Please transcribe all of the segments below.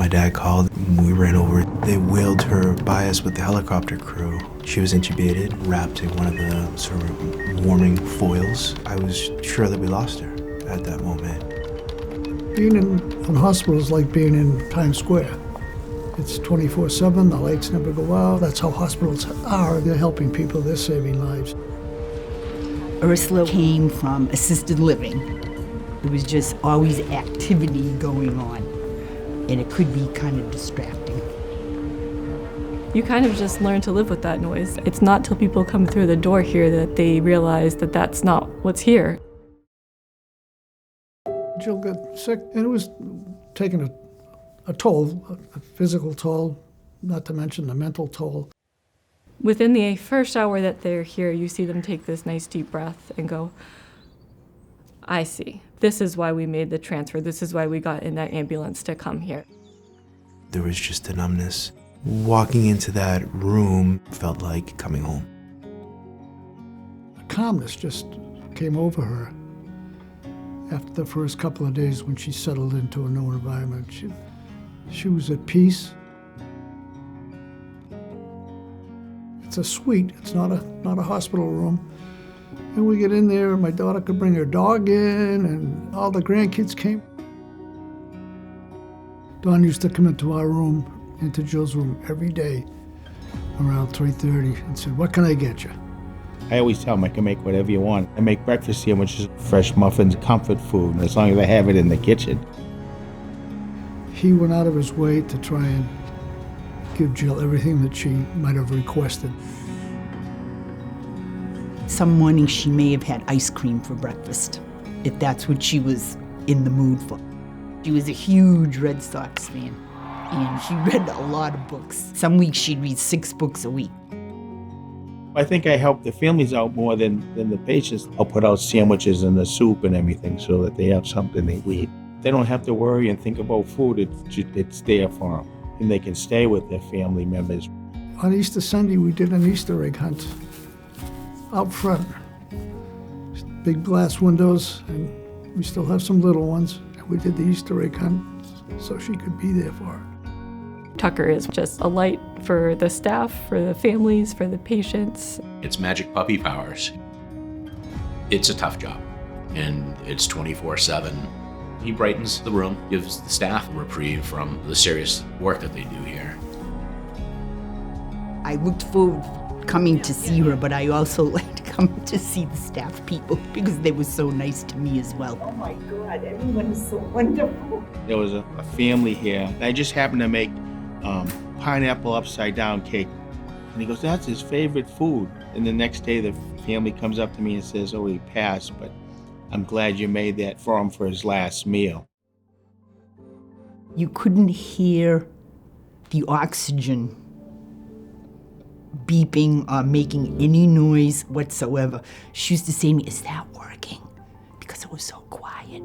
dad called. We ran over. They wheeled her by us with the helicopter crew. She was intubated, wrapped in one of the sort of warming foils. I was sure that we lost her at that moment. Being in a hospital is like being in Times Square. It's 24/7, the lights never go out. That's how hospitals are. They're helping people, they're saving lives. Ursula came from assisted living. There was just always activity going on, and it could be kind of distracting. You kind of just learn to live with that noise. It's not till people come through the door here that they realize that that's not what's here. Jill got sick, and it was taking a toll, a physical toll, not to mention the mental toll. Within the first hour that they're here, you see them take this nice deep breath and go, I see. This is why we made the transfer. This is why we got in that ambulance to come here. There was just a numbness. Walking into that room felt like coming home. A calmness just came over her after the first couple of days when she settled into a new environment. She was at peace. It's a suite, it's not a hospital room. And we get in there and my daughter could bring her dog in and all the grandkids came. Dawn used to come into our room, into Jill's room every day around 3:30 and said, what can I get you? I always tell them I can make whatever you want. I make breakfast sandwiches, fresh muffins, comfort food, as long as I have it in the kitchen. He went out of his way to try and give Jill everything that she might have requested. Some mornings she may have had ice cream for breakfast, if that's what she was in the mood for. She was a huge Red Sox fan, and she read a lot of books. Some weeks she'd read 6 books a week. I think I help the families out more than the patients. I'll put out sandwiches and the soup and everything so that they have something they eat. They don't have to worry and think about food. It's there for them, and they can stay with their family members. On Easter Sunday, we did an Easter egg hunt out front. Big glass windows, and we still have some little ones. And we did the Easter egg hunt so she could be there for it. Tucker is just a light for the staff, for the families, for the patients. It's magic puppy powers. It's a tough job, and it's 24/7. He brightens the room, gives the staff a reprieve from the serious work that they do here. I looked forward to coming to see her, but I also like to come to see the staff people because they were so nice to me as well. Oh my God, everyone is so wonderful. There was a family here. I just happened to make pineapple upside down cake. And he goes, that's his favorite food. And the next day the family comes up to me and says, oh, he passed, but I'm glad you made that for him for his last meal. You couldn't hear the oxygen beeping or making any noise whatsoever. She used to say to me, is that working? Because it was so quiet.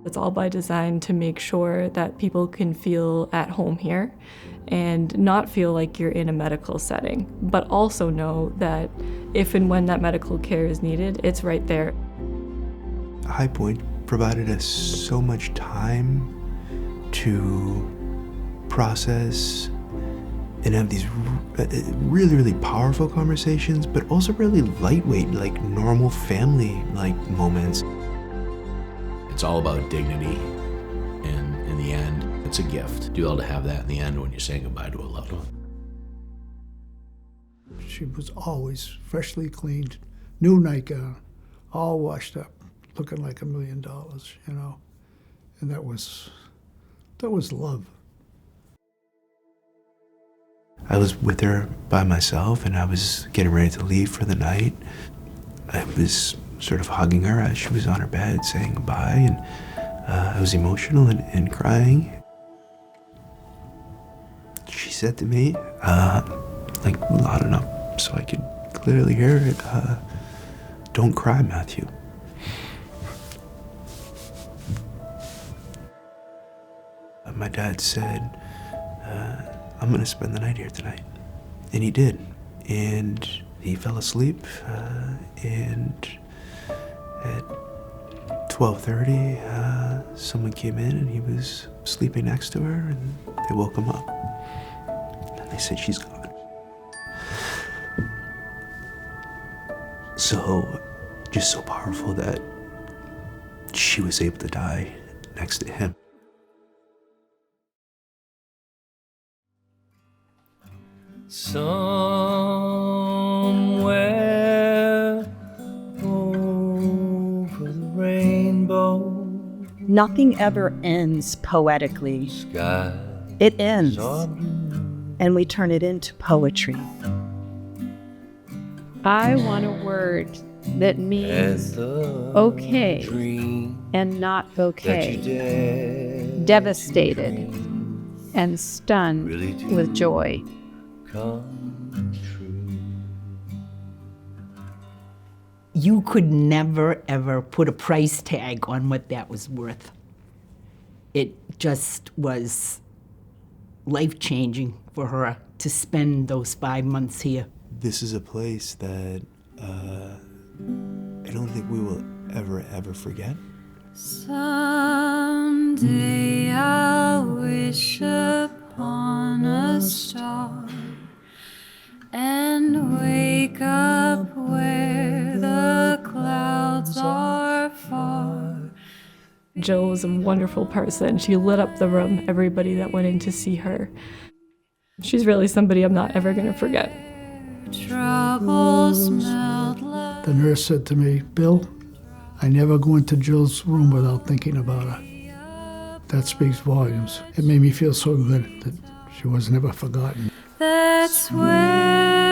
It's all by design to make sure that people can feel at home here and not feel like you're in a medical setting, but also know that if and when that medical care is needed, it's right there. High Pointe provided us so much time to process and have these really, really powerful conversations, but also really lightweight, like normal family-like moments. It's all about dignity, and in the end, it's a gift to be able to have that in the end when you're saying goodbye to a loved one. She was always freshly cleaned, new nightgown, all washed up, looking like $1 million, you know? And that was love. I was with her by myself, and I was getting ready to leave for the night. I was sort of hugging her as she was on her bed saying goodbye, and I was emotional and crying. She said to me, like loud enough so I could clearly hear it, don't cry, Matthew. My dad said, I'm gonna spend the night here tonight. And he did. And he fell asleep, and at 12:30, someone came in and he was sleeping next to her, and they woke him up. And they said, she's gone. So, just so powerful that she was able to die next to him. Somewhere over the rainbow, Nothing ever ends poetically. sky It ends, are blue and we turn it into poetry. I want a word that means as the okay dream and not that bouquet, you dare devastated and stunned really do with joy. come true. You could never, ever put a price tag on what that was worth. It just was life-changing for her to spend those 5 months here. This is a place that I don't think we will ever forget. Someday I'll wish upon a star and wake up where the clouds are far. Jill was a wonderful person. She lit up the room, everybody that went in to see her. She's really somebody I'm not ever going to forget. Troubles melt like The nurse said to me, Bill, I never go into Jill's room without thinking about her. That speaks volumes. It made me feel so good that she was never forgotten. that's where